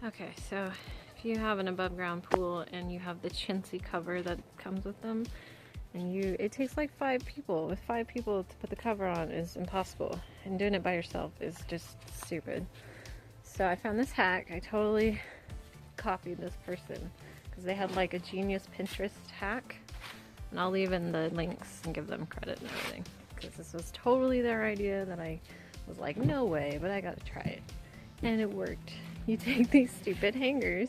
Okay, so if you have an above ground pool and you have the chintzy cover that comes with them, and it takes like 5 people. With 5 people to put the cover on is impossible, and doing it by yourself is just stupid. So I found this hack. I totally copied this person because they had like a genius Pinterest hack, and I'll leave in the links and give them credit and everything, because this was totally their idea that I was like, no way, but I gotta try it. And it worked. You take these stupid hangers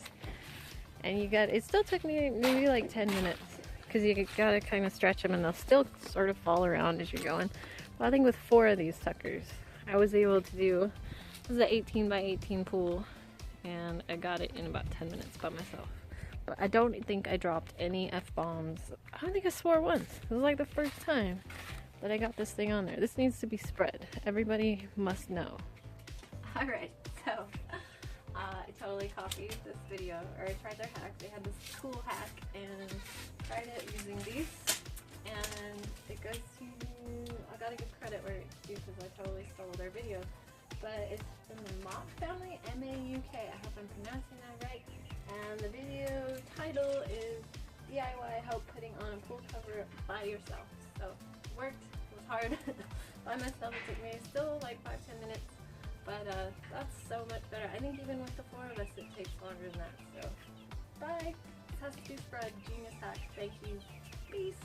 and it still took me maybe like 10 minutes, because you gotta kind of stretch them and they'll still sort of fall around as you're going. But I think with 4 of these suckers, I was able to do, this is an 18 by 18 pool, and I got it in about 10 minutes by myself. But I don't think I dropped any F-bombs. I don't think I swore once. It was like the first time that I got this thing on there. This needs to be spread. Everybody must know. Alright, so I totally copied this video, or I tried their hack. They had this cool hack and tried it using these, and it goes to, I gotta give credit where it's due because I totally stole their video, but it's from the Mauk Family, M-A-U-K. I hope I'm pronouncing that right. And the video title is DIY Help Putting on a Pool Cover by Yourself. So it worked. It was hard by myself. It took me still like 5-10 minutes. But that's so much better. I think even with the 4 of us, it takes longer than that. So, bye. This has to be spread. Genius hack. Thank you. Peace.